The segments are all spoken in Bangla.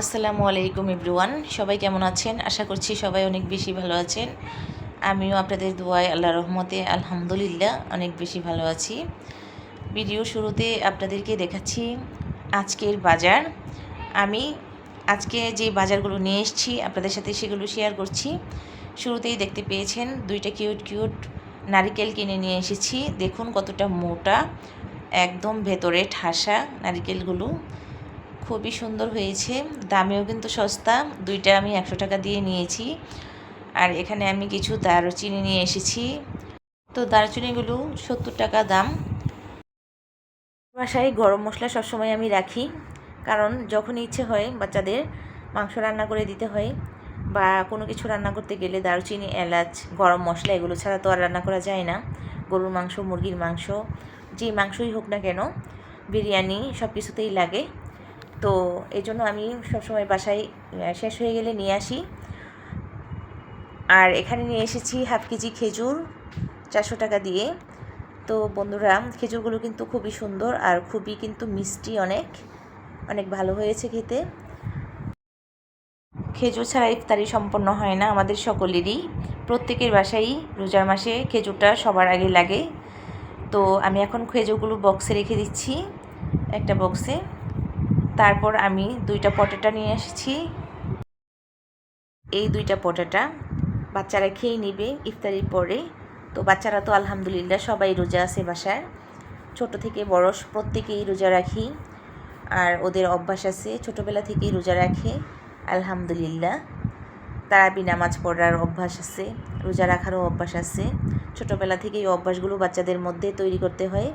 আসসালামু আলাইকুম এভরিওয়ান, সবাই কেমন আছেন? আশা করছি সবাই অনেক বেশি ভালো আছেন। আমিও আপনাদের দোয়ায় আল্লাহর রহমতে আলহামদুলিল্লাহ অনেক বেশি ভালো আছি। ভিডিও শুরুতে আপনাদেরকে দেখাচ্ছি আজকের বাজার। আমি আজকে যে বাজারগুলো নিয়ে এসেছি আপনাদের সাথে সেগুলো শেয়ার করছি। শুরুতেই দেখতে পেয়েছেন দুইটা কিউট কিউট নারিকেল কিনে নিয়ে এসেছি। দেখুন কতটা মোটা, একদম ভেতরে ঠাসা নারিকেলগুলো, খুবই সুন্দর হয়েছে। দামেও কিন্তু সস্তা, দুইটা আমি 100 টাকা দিয়ে নিয়েছি। আর এখানে আমি কিছু দারুচিনি নিয়ে এসেছি। তো দারুচিনিগুলো 70 টাকা দাম। বাসায় গরম মশলা সবসময় আমি রাখি, কারণ যখন ইচ্ছে হয় বাচ্চাদের মাংস রান্না করে দিতে হয় বা কোনো কিছু রান্না করতে গেলে দারুচিনি, এলাচ, গরম মশলা এগুলো ছাড়া তো আর রান্না করা যায় না। গরুর মাংস, মুরগির মাংস, যে মাংসই হোক না কেন, বিরিয়ানি সব কিছুতেই লাগে। তো এই জন্য আমি সবসময় বাসায় শেষ হয়ে গেলে নিয়ে আসি। আর এখানে নিয়ে এসেছি হাফ কেজি খেজুর 400 টাকা দিয়ে। তো বন্ধুরা, খেজুরগুলো কিন্তু খুবই সুন্দর আর খুবই কিন্তু মিষ্টি, অনেক অনেক ভালো হয়েছে খেতে। খেজুর ছাড়া ইফতারি সম্পন্ন হয় না আমাদের সকলেরই, প্রত্যেকের বাসায়ই রোজার মাসে খেজুরটা সবার আগে লাগে। তো আমি এখন খেজুরগুলো বক্সে রেখে দিচ্ছি, একটা বক্সে। তারপর আমি দুইটা পটেটো নিয়ে এসেছি। এই দুইটা পটেটো বাচ্চারা খেয়ে নেবে ইফতারির পরে। তো বাচ্চারা তো আলহামদুলিল্লাহ সবাই রোজা আছে বাসায়, ছোট থেকে বড় প্রত্যেকেই রোজা রাখি। আর ওদের অভ্যাস আছে, ছোটোবেলা থেকেই রোজা রাখে আলহামদুলিল্লাহ। তারাবি নামাজ পড়ার অভ্যাস আছে, রোজা রাখারও অভ্যাস আছে। ছোটোবেলা থেকেই এই অভ্যাসগুলো বাচ্চাদের মধ্যে তৈরি করতে হয়।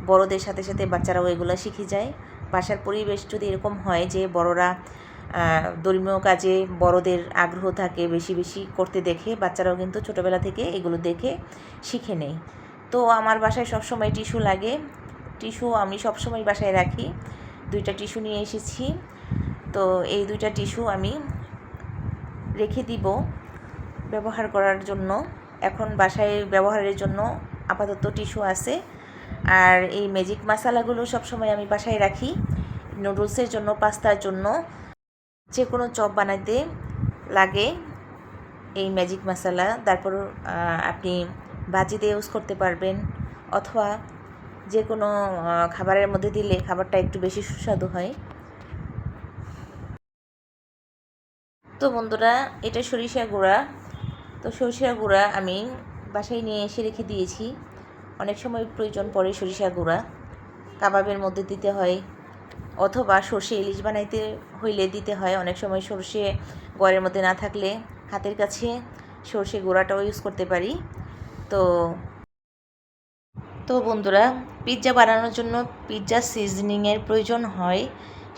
বড়দের সাথে সাথে বাচ্চারাও এগুলো শিখে যায়। বাসার পরিবেশ যদি এরকম হয় যে বড়রা ধর্মীয় কাজে বড়দের আগ্রহ থাকে, বেশি বেশি করতে দেখে, বাচ্চারাও কিন্তু ছোটোবেলা থেকে এগুলো দেখে শিখে নেয়। তো আমার বাসায় সবসময় টিস্যু লাগে, টিস্যু আমি সবসময় বাসায় রাখি। দুইটা টিস্যু নিয়ে এসেছি। তো এই দুইটা টিস্যু আমি রেখে দিব ব্যবহার করার জন্য। এখন বাসায় ব্যবহারের জন্য আপাতত টিস্যু আছে। আর এই ম্যাজিক মশলাগুলো সবসময় আমি বাসায় রাখি নুডলসের জন্য, পাস্তার জন্য, যে কোনো চপ বানাতে লাগে এই ম্যাজিক মশলা। তারপর আপনি ভাজিতে ইউজ করতে পারবেন, অথবা যে কোনো খাবারের মধ্যে দিলে খাবারটা একটু বেশি সুস্বাদু হয়। তো বন্ধুরা, এটা সরিষা গুঁড়া। তো সরিষা গুঁড়া আমি বাসায় নিয়ে এসে রেখে দিয়েছি। অনেক সময় প্রয়োজন পড়ে সরিষা গুঁড়া, কাবাবের মধ্যে দিতে হয়, অথবা সর্ষে ইলিশ বানাইতে হইলে দিতে হয়। অনেক সময় সর্ষে ঘরের মধ্যে না থাকলে হাতের কাছে সর্ষে গুঁড়াটাও ইউজ করতে পারি। তো তো বন্ধুরা, পিৎজা বানানোর জন্য পিৎজা সিজনিংয়ের প্রয়োজন হয়,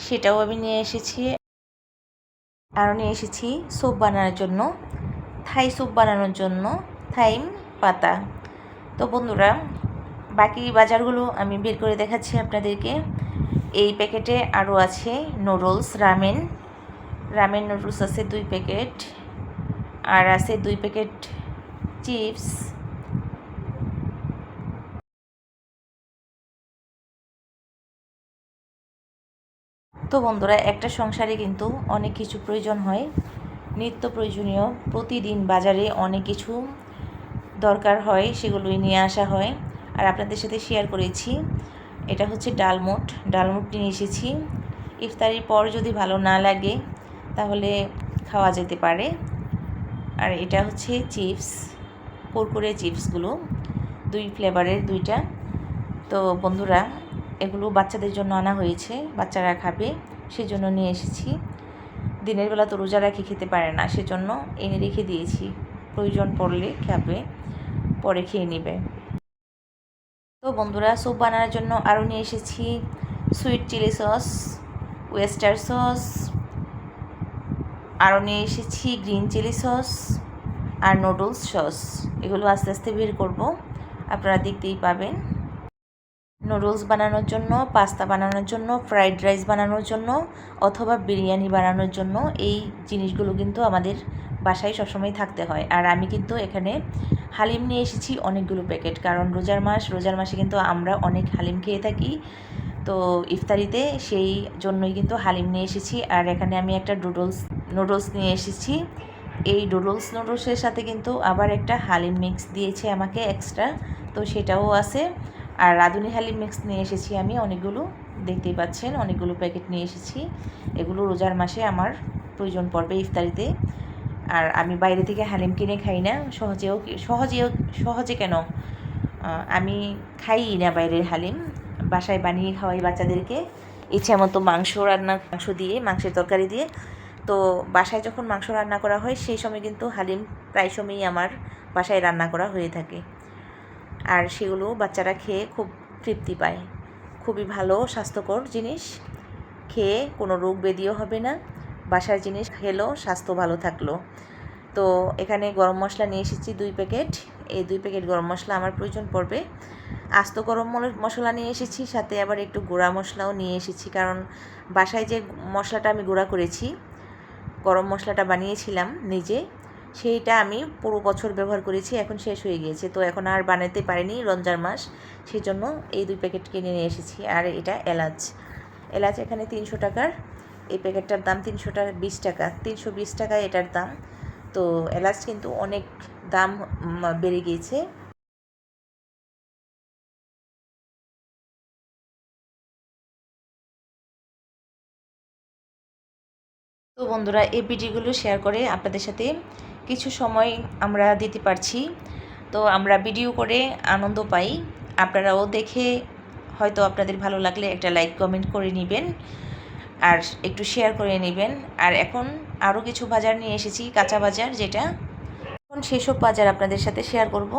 সেটাও আমি নিয়ে এসেছি। আরও নিয়ে এসেছি স্যুপ বানানোর জন্য, থাই স্যুপ বানানোর জন্য থাইম পাতা। তো বন্ধুরা, বাকি বাজারগুলো আমি বের করে দেখাচ্ছি আপনাদেরকে। এই প্যাকেটে আরও আছে নুডলস, রামেন নুডলস আছে 2 প্যাকেট, আর আছে 2 প্যাকেট চিপস। তো বন্ধুরা, একটা সংসারে কিন্তু অনেক কিছু প্রয়োজন হয়, নিত্য প্রয়োজনীয়। প্রতিদিন বাজারে অনেক কিছু দরকার হয়, সেগুলোই নিয়ে আসা হয় আর আপনাদের সাথে শেয়ার করেছি। এটা হচ্ছে ডালমুট নিয়ে এসেছি। ইফতারির পর যদি ভালো না লাগে তাহলে খাওয়া যেতে পারে। আর এটা হচ্ছে চিপস, কুরকুরে চিপসগুলো 2 ফ্লেভারের 2টা। তো বন্ধুরা, এগুলো বাচ্চাদের জন্য আনা হয়েছে, বাচ্চারা খাবে সেজন্য নিয়ে এসেছি। দিনের বেলা তো রোজা রাখি খেতে পারে না, সেজন্য এনে রেখে দিয়েছি, প্রয়োজন পড়লে খাবে, পরে খেয়ে নেবে। তো বন্ধুরা, স্যুপ বানানোর জন্য আরও নিয়ে এসেছি sweet chilli sauce, oyster sauce, আরও নিয়ে এসেছি গ্রিন চিলি সস আর নুডলস সস। এগুলো আস্তে আস্তে বের করব, আপনারা দেখতেই পাবেন। নুডলস বানানোর জন্য, পাস্তা বানানোর জন্য, ফ্রাইড রাইস বানানোর জন্য, অথবা বিরিয়ানি বানানোর জন্য এই জিনিসগুলো কিন্তু আমাদের বাসায় সবসময় থাকতে হয়। আর আমি কিন্তু এখানে হালিম নিয়ে এসেছি অনেকগুলো প্যাকেট, কারণ রোজার মাসে কিন্তু আমরা অনেক হালিম খেয়ে থাকি। তো ইফতারিতে সেই জন্যই কিন্তু হালিম নিয়ে এসেছি। আর এখানে আমি একটা নুডলস নিয়ে এসেছি। এই নুডলসের সাথে কিন্তু আবার একটা হালিম মিক্স দিয়েছে আমাকে এক্সট্রা, তো সেটাও আছে। আর রাঁধুনি হালিম মিক্স নিয়ে এসেছি আমি অনেকগুলো, দেখতেই পাচ্ছেন অনেকগুলো প্যাকেট নিয়ে এসেছি। এগুলো রোজার মাসে আমার প্রয়োজন পড়বে ইফতারিতে। আর আমি বাইরে থেকে হালিম কিনে খাই না, সহজে কেন, আমি খাই না বাইরের হালিম, বাসায় বানিয়ে খাওয়াই বাচ্চাদেরকে ইচ্ছা মতো মাংস দিয়ে, মাংসের তরকারি দিয়ে। তো বাসায় যখন মাংস রান্না করা হয় সেই সময় কিন্তু হালিম প্রায় সময়ই আমার বাসায় রান্না করা হয়ে থাকে। আর সেগুলো বাচ্চারা খেয়ে খুব তৃপ্তি পায়। খুবই ভালো স্বাস্থ্যকর জিনিস, খেয়ে কোনো রোগ ব্যাধিও হবে না, বাসার জিনিস খেলেও স্বাস্থ্য ভালো থাকলো। তো এখানে গরম মশলা নিয়ে এসেছি 2 প্যাকেট। এই 2 প্যাকেট গরম মশলা আমার প্রয়োজন পড়বে। আস্ত গরম মশলা নিয়ে এসেছি, সাথে আবার একটু গুঁড়া মশলাও নিয়ে এসেছি, কারণ বাসায় যে মশলাটা আমি গুঁড়া করেছি, গরম মশলাটা বানিয়েছিলাম নিজে, সেইটা আমি পুরো বছর ব্যবহার করেছি, এখন শেষ হয়ে গিয়েছে। তো এখন আর বানাতে পারিনি রমজান মাস, সেই জন্য এই 2 প্যাকেট কিনে নিয়ে এসেছি। আর এটা এলাচ এখানে 300 টাকার, এই প্যাকেটটার দাম 320 টাকা, 320 টাকা এটার দাম। তো এলাচ কিন্তু অনেক দাম বেড়ে গিয়েছে। তো বন্ধুরা, এই ভিডিওগুলো শেয়ার করে আপনাদের সাথে কিছু সময় আমরা দিতে পারছি। তো আমরা ভিডিও করে আনন্দ পাই, আপনারাও দেখে হয়তো আপনাদের ভালো লাগলে একটা লাইক কমেন্ট করে নেবেন আর একটু শেয়ার করে নেবেন। আর এখন আরও কিছু বাজার নিয়ে এসেছি, কাঁচা বাজার, যেটা এখন সেসব বাজার আপনাদের সাথে শেয়ার করব।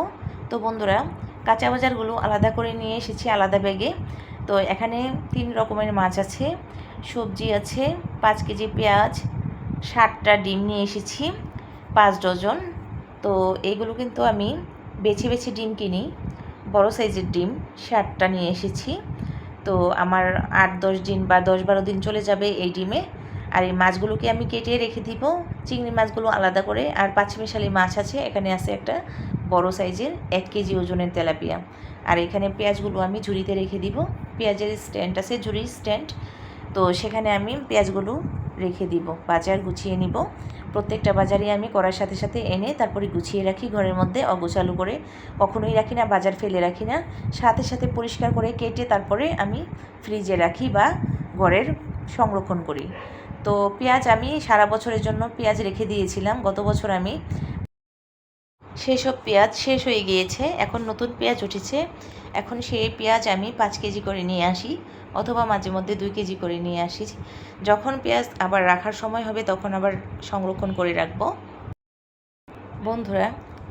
তো বন্ধুরা, কাঁচা বাজারগুলো আলাদা করে নিয়ে এসেছি আলাদা ব্যাগে। তো এখানে 3 রকমের মাছ আছে, সবজি আছে, 5 কেজি পেঁয়াজ, 60টা ডিম নিয়ে এসেছি 5 ডজন। তো এইগুলো কিন্তু আমি বেছে বেছে ডিম কিনি, বড় সাইজের ডিম 60টা নিয়ে এসেছি। তো আমার 8-10 দিন বা 10-12 দিন চলে যাবে এই ডিমে। আর এই মাছগুলোকে আমি কেটে রেখে দিব, চিংড়ি মাছগুলো আলাদা করে। আর পাঁচমিশালি মাছ আছে, এখানে আছে একটা বড় সাইজের 1 কেজি ওজনের তেলাপিয়া। আর এখানে পেঁয়াজগুলো আমি ঝুড়িতে রেখে দিব, পেঁয়াজের স্ট্যান্ড আছে, ঝুড়ির স্ট্যান্ড, তো সেখানে আমি পেঁয়াজগুলো রেখে দিব। বাজার গুছিয়ে নিব, প্রত্যেকটা বাজারে আমি করার সাথে সাথে এনে তারপরে গুছিয়ে রাখি ঘরের মধ্যে, অগোছালো করে কখনোই রাখি না, বাজার ফেলে রাখি না, সাথে সাথে পরিষ্কার করে কেটে তারপরে আমি ফ্রিজে রাখি বা ঘরের সংরক্ষণ করি। তো পেঁয়াজ আমি সারা বছরের জন্য পেঁয়াজ রেখে দিয়েছিলাম, গত বছর আমি সেসব পেঁয়াজ শেষ হয়ে গিয়েছে, এখন নতুন পেঁয়াজ উঠেছে। এখন সেই পেঁয়াজ আমি 5 কেজি করে নিয়ে আসি, অথবা মাঝে মধ্যে 2 কেজি করে নিয়ে আসি। যখন পেঁয়াজ আবার রাখার সময় হবে তখন আবার সংরক্ষণ করে রাখবো। বন্ধুরা,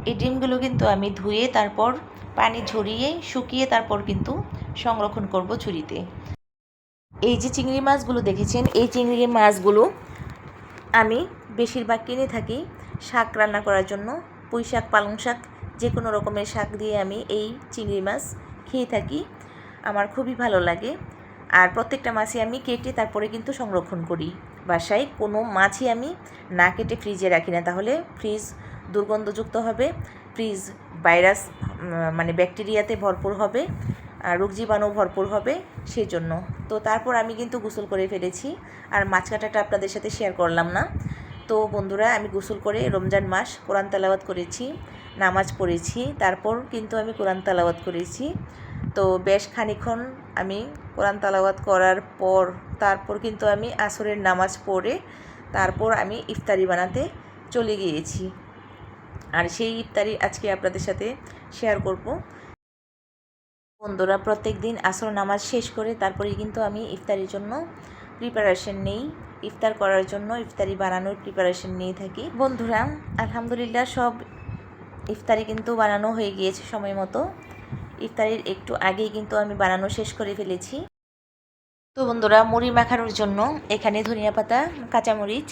এই ডিমগুলো কিন্তু আমি ধুয়ে তারপর পানি ঝরিয়ে শুকিয়ে তারপর কিন্তু সংরক্ষণ করব ঝুড়িতে। এই যে চিংড়ি মাছগুলো দেখেছেন, এই চিংড়ি মাছগুলো আমি বেশিরভাগ কিনে থাকি শাক রান্না করার জন্য। পুঁই শাক, পালং শাক, যে কোনো রকমের শাক দিয়ে আমি এই চিংড়ি মাছ খেয়ে থাকি, আমার খুবই ভালো লাগে। আর প্রত্যেকটা মাছই আমি কেটে তারপরে কিন্তু সংরক্ষণ করি বাসায়, কোনো মাছই আমি না কেটে ফ্রিজে রাখি না, তাহলে ফ্রিজ দুর্গন্ধযুক্ত হবে, ফ্রিজ ভাইরাস মানে ব্যাকটেরিয়াতে ভরপুর হবে, আর রোগ জীবাণু ভরপুর হবে, সেই জন্য। তো তারপর আমি কিন্তু গোসল করে ফেলেছি, আর মাছ কাটাটা আপনাদের সাথে শেয়ার করলাম না। তো বন্ধুরা, আমি গোসল করে রমজান মাস কোরআন তেলাওয়াত করেছি, নামাজ পড়েছি, তারপর কিন্তু আমি কোরআন তেলাওয়াত করেছি। তো বেশ খানিকক্ষণ আমি কোরআন তেলাওয়াত করার পর তারপর কিন্তু আমি আসরের নামাজ পড়ে তারপর আমি ইফতারি বানাতে চলে গিয়েছি। আর সেই ইফতারি আজকে আপনাদের সাথে শেয়ার করব। বন্ধুরা, প্রত্যেক দিন আসর নামাজ শেষ করে তারপরেই কিন্তু আমি ইফতারির জন্য প্রিপারেশন নেই, ইফতার করার জন্য ইফতারি বানানোর প্রিপারেশন নিয়ে থাকি। বন্ধুরা, আলহামদুলিল্লাহ সব ইফতারি কিন্তু বানানো হয়ে গিয়েছে সময় মতো, ইফতারির একটু আগেই কিন্তু আমি বানানো শেষ করে ফেলেছি। তো বন্ধুরা, মুড়ি মাখানোর জন্য এখানে ধনিয়া পাতা, কাঁচামরিচ,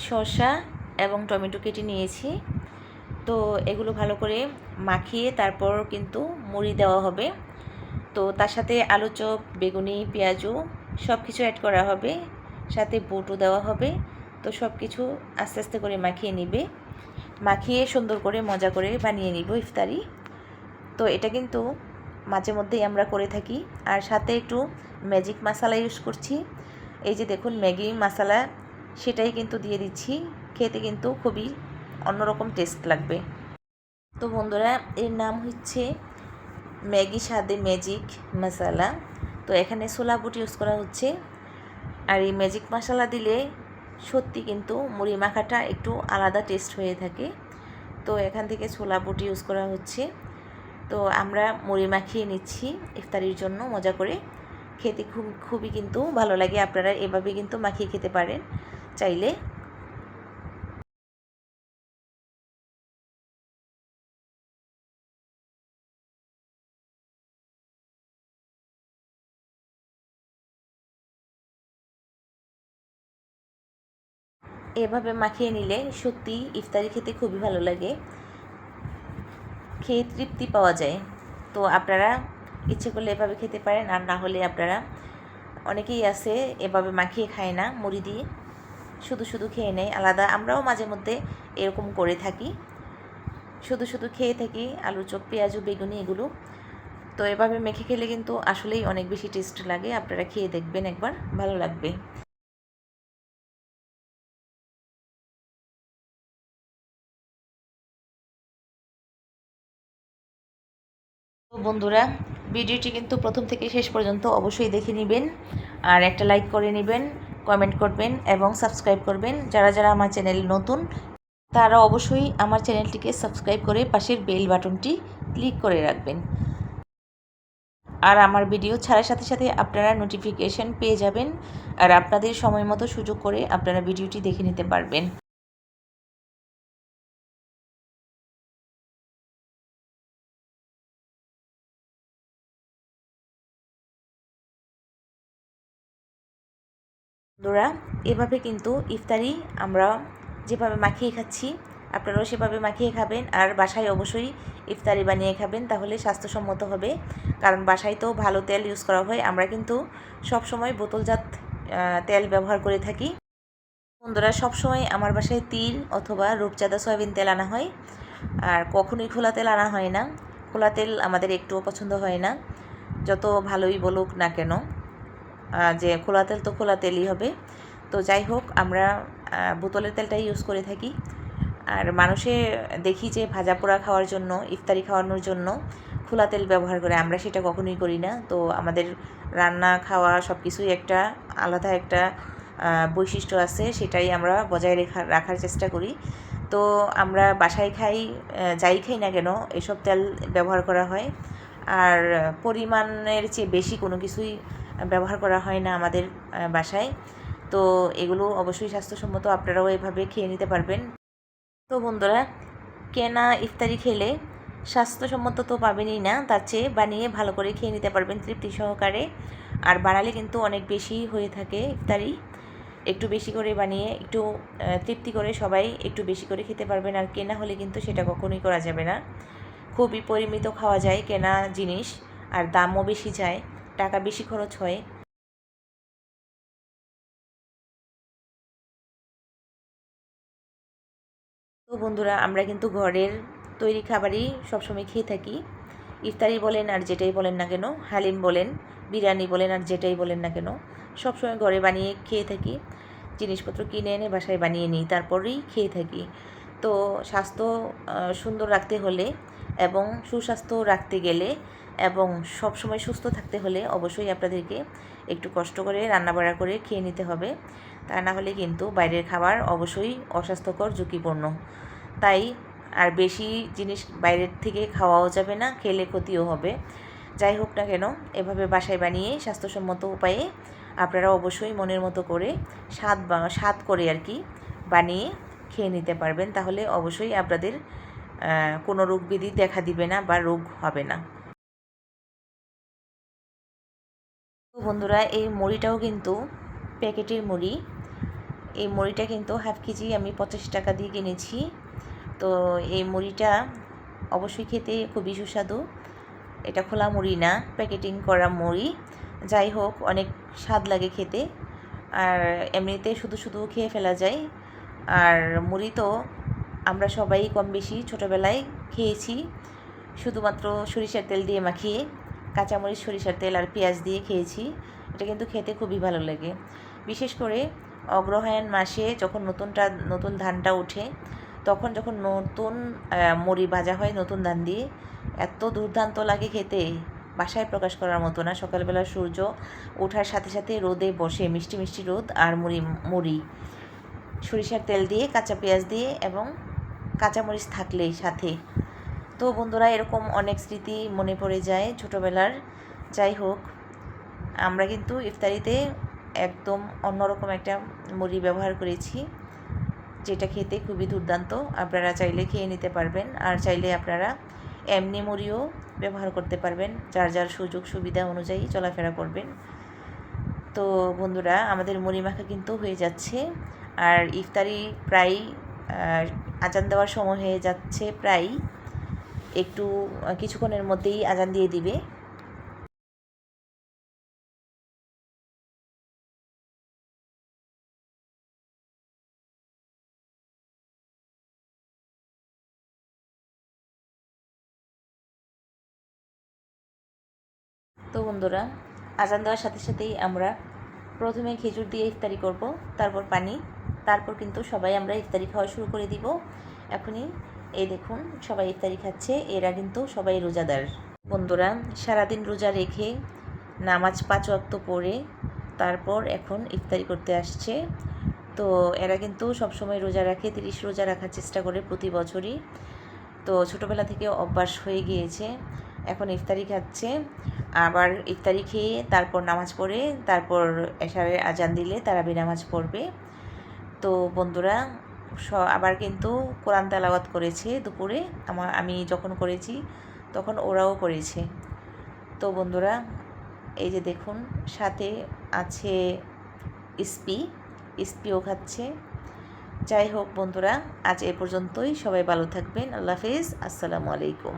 শসা এবং টমেটো কেটে নিয়েছি। তো এগুলো ভালো করে মাখিয়ে তারপর কিন্তু মুড়ি দেওয়া হবে। তো তার সাথে আলু চপ, বেগুনি, পেঁয়াজু সব কিছু অ্যাড করা হবে, সাথে বুটও দেওয়া হবে। তো সব কিছু আস্তে আস্তে করে মাখিয়ে নিবে, মাখিয়ে সুন্দর করে মজা করে বানিয়ে নিব ইফতারি। তো এটা কিন্তু মাঝে মধ্যেই আমরা করে থাকি। আর সাথে একটু ম্যাজিক মশলা ইউজ করছি, এই যে দেখুন ম্যাগি মশলা, সেটাই কিন্তু দিয়ে দিচ্ছি। খেতে কিন্তু খুবই অন্যরকম টেস্ট লাগবে। তো বন্ধুরা, এর নাম হচ্ছে ম্যাগি স্বাদে ম্যাজিক মশলা। তো এখানে ছোলা বুট ইউজ করা হচ্ছে। আর এই ম্যাজিক মশলা দিলে সত্যি কিন্তু মুড়ি মাখাটা একটু আলাদা টেস্ট হয়ে থাকে। তো এখান থেকে ছোলা বুট ইউজ করা হচ্ছে। তো আমরা মুড়ি মাখিয়ে নিচ্ছি ইফতারির জন্য মজা করে। খেতে খুবই কিন্তু ভালো লাগে। আপনারা এভাবে কিন্তু মাখিয়ে খেতে পারেন চাইলে। এভাবে মাখিয়ে নিলে সত্যি ইফতারি খেতে খুবই ভালো লাগে, খেয়ে তৃপ্তি পাওয়া যায়। তো আপনারা ইচ্ছে করলে এভাবে খেতে পারেন, আর না হলে আপনারা, অনেকেই আছে এভাবে মাখিয়ে খায় না, মুড়ি দিয়ে শুধু শুধু খেয়ে নেয় আলাদা। আমরাও মাঝে মধ্যে এরকম করে থাকি, শুধু শুধু খেয়ে থাকি আলু চপ, পেঁয়াজু, বেগুনি এগুলো। তো এভাবে মেখে খেলে কিন্তু আসলেই অনেক বেশি টেস্ট লাগে। আপনারা খেয়ে দেখবেন একবার, ভালো লাগবে। তো বন্ধুরা, ভিডিওটি কিন্তু প্রথম থেকে শেষ পর্যন্ত অবশ্যই দেখে নেবেন, আর একটা লাইক করে নেবেন, কমেন্ট করবেন এবং সাবস্ক্রাইব করবেন। যারা যারা আমার চ্যানেল নতুন, তারা অবশ্যই আমার চ্যানেলটিকে সাবস্ক্রাইব করে পাশের বেল বাটনটি ক্লিক করে রাখবেন। আর আমার ভিডিও ছাড়ার সাথে সাথে আপনারা নোটিফিকেশন পেয়ে যাবেন, আর আপনাদের সময় মতো সুযোগ করে আপনারা ভিডিওটি দেখে নিতে পারবেন। বন্ধুরা, এভাবে কিন্তু ইফতারি আমরা যেভাবে মাখিয়ে খাচ্ছি, আপনারাও সেভাবে মাখিয়ে খাবেন। আর বাসায় অবশ্যই ইফতারি বানিয়ে খাবেন, তাহলে স্বাস্থ্যসম্মত হবে। কারণ বাসায় তো ভালো তেল ইউজ করা হয়, আমরা কিন্তু সবসময় বোতলজাত তেল ব্যবহার করে থাকি। বন্ধুরা, সবসময় আমার বাসায় তিল অথবা রূপচাঁদা সয়াবিন তেল আনা হয়, আর কখনোই খোলা তেল আনা হয় না। খোলা তেল আমাদের একটুও পছন্দ হয় না, যত ভালোই বলুক না কেন, যে খোলা তেল তো খোলা তেলই হবে। তো যাই হোক, আমরা বোতলের তেলটাই ইউজ করে থাকি। আর মানুষে দেখি যে ভাজা পোড়া খাওয়ার জন্য, ইফতারি খাওয়ানোর জন্য খোলা তেল ব্যবহার করে, আমরা সেটা কখনোই করি না। তো আমাদের রান্না খাওয়া সব কিছুই একটা আলাদা একটা বৈশিষ্ট্য আছে, সেটাই আমরা বজায় রাখার চেষ্টা করি। তো আমরা বাসায় খাই, যাই খাই না কেন, এসব তেল ব্যবহার করা হয়। আর পরিমাণের চেয়ে বেশি কোনো কিছুই ব্যবহার করা হয় না আমাদের বাসায়। তো এগুলো অবশ্যই স্বাস্থ্যসম্মত, আপনারাও এভাবে খেয়ে নিতে পারবেন। তো বন্ধুরা, কেনা ইফতারি খেলে স্বাস্থ্যসম্মত তো পাবেনই না, তার চেয়ে বানিয়ে ভালো করে খেয়ে নিতে পারবেন তৃপ্তি সহকারে। আর বানালে কিন্তু অনেক বেশি হয়ে থাকে ইফতারি, একটু বেশি করে বানিয়ে একটু তৃপ্তি করে সবাই একটু বেশি করে খেতে পারবেন। আর কেনা হলে কিন্তু সেটা কখনোই করা যাবে না। খুবই পরিমিত খাওয়া যায় কেনা জিনিস, আর দামও বেশি যায়, টাকা বেশি খরচ হয়। তো বন্ধুরা, আমরা কিন্তু ঘরের তৈরি খাবারই সবসময় খেয়ে থাকি। ইফতারি বলেন আর যেটাই বলেন না কেন, হালিম বলেন, বিরিয়ানি বলেন আর যেটাই বলেন না কেন, সবসময় ঘরে বানিয়ে খেয়ে থাকি। জিনিসপত্র কিনে এনে বাসায় বানিয়ে নিই, তারপরেই খেয়ে থাকি। তো স্বাস্থ্য সুন্দর রাখতে হলে এবং সুস্বাস্থ্য রাখতে গেলে এবং সবসময় সুস্থ থাকতে হলে অবশ্যই আপনাদেরকে একটু কষ্ট করে রান্নাবাড়া করে খেয়ে নিতে হবে। তা না হলে কিন্তু বাইরের খাবার অবশ্যই অস্বাস্থ্যকর, ঝুঁকিপূর্ণ। তাই আর বেশি জিনিস বাইরের থেকে খাওয়াও যাবে না, খেলে ক্ষতিও হবে। যাই হোক না কেন, এভাবে বাসায় বানিয়ে স্বাস্থ্যসম্মত উপায়ে আপনারা অবশ্যই মনের মতো করে স্বাদ করে আর কি বানিয়ে খেয়ে নিতে পারবেন। তাহলে অবশ্যই আপনাদের কোনো রোগ ব্যাধি দেখা দিবে না বা রোগ হবে না। তো বন্ধুরা, এই মুড়িটাও কিন্তু প্যাকেটের মুড়ি। এই মুড়িটা কিন্তু হাফ কেজি আমি 85 টাকা দিয়ে কিনেছি। তো এই মুড়িটা অবশ্যই খেতে খুবই সুস্বাদু। এটা খোলা মুড়ি না, প্যাকেটিং করা মুড়ি। যাই হোক, অনেক স্বাদ লাগে খেতে, আর এমনিতে শুধু শুধু খেয়ে ফেলা যায়। আর মুড়ি তো আমরা সবাই কম বেশি ছোটোবেলায় খেয়েছি, শুধুমাত্র সরিষার তেল দিয়ে মাখিয়ে। কাঁচামরিচ, সরিষার তেল আর পেঁয়াজ দিয়ে খেয়েছি। এটা কিন্তু খেতে খুবই ভালো লাগে। বিশেষ করে অগ্রহায়ণ মাসে যখন নতুন ধানটা ওঠে, তখন যখন নতুন মুড়ি ভাজা হয় নতুন ধান দিয়ে, এত দুর্দান্ত লাগে খেতে, বাসায় প্রকাশ করার মতো না। সকালবেলা সূর্য ওঠার সাথে সাথে রোদে বসে, মিষ্টি মিষ্টি রোদ, আর মুড়ি সরিষার তেল দিয়ে, কাঁচা পেঁয়াজ দিয়ে এবং কাঁচামরিচ থাকলেই সাথে। তো বন্ধুরা, এরকম অনেক স্মৃতি মনে পড়ে যায় ছোটোবেলার। যাই হোক, আমরা কিন্তু ইফতারিতে একদম অন্যরকম একটা মুড়ি ব্যবহার করেছি, যেটা খেতে খুবই দুর্দান্ত। আপনারা চাইলে খেয়ে নিতে পারবেন, আর চাইলে আপনারা এমনি মুড়িও ব্যবহার করতে পারবেন, যার যার সুযোগ সুবিধা অনুযায়ী চলাফেরা করবেন। তো বন্ধুরা, আমাদের মুড়ি মাখা কিন্তু হয়ে যাচ্ছে, আর ইফতারি প্রায় আজান দেওয়ার সময় হয়ে যাচ্ছে। প্রায় একটু কিছুক্ষণের মধ্যেই আজান দিয়ে দিবে। তো বন্ধুরা, আজান দেওয়ার সাথে সাথেই আমরা প্রথমে খেজুর দিয়ে ইফতারি করব, তারপর পানি, তারপর কিন্তু সবাই আমরা ইফতারি খাওয়া শুরু করে দিব। এখনই এই দেখুন সবাই ইফতারি খাচ্ছে, এরা কিন্তু সবাই রোজাদার। বন্ধুরা, সারাদিন রোজা রেখে নামাজ 5 ওয়াক্ত পড়ে তারপর এখন ইফতারি করতে আসছে। তো এরা কিন্তু সবসময় রোজা রাখে, 30 রোজা রাখার চেষ্টা করে প্রতি বছরই। তো ছোটোবেলা থেকে অভ্যাস হয়ে গিয়েছে। এখন ইফতারি খাচ্ছে, আবার ইফতারি খেয়ে তারপর নামাজ পড়ে, তারপর এশারের আজান দিলে তারাবি নামাজ পড়বে। তো বন্ধুরা, আবার কিন্তু কোরআন তেলাওয়াত করেছে দুপুরে। আমি যখন করেছি তখন ওরাও করেছে। তো বন্ধুরা, এই যে দেখুন সাথে আছে ইস্পিও খাচ্ছে। যাই হোক বন্ধুরা, আজ এ পর্যন্তই। সবাই ভালো থাকবেন। আল্লাহ হাফেজ। আসসালামু আলাইকুম।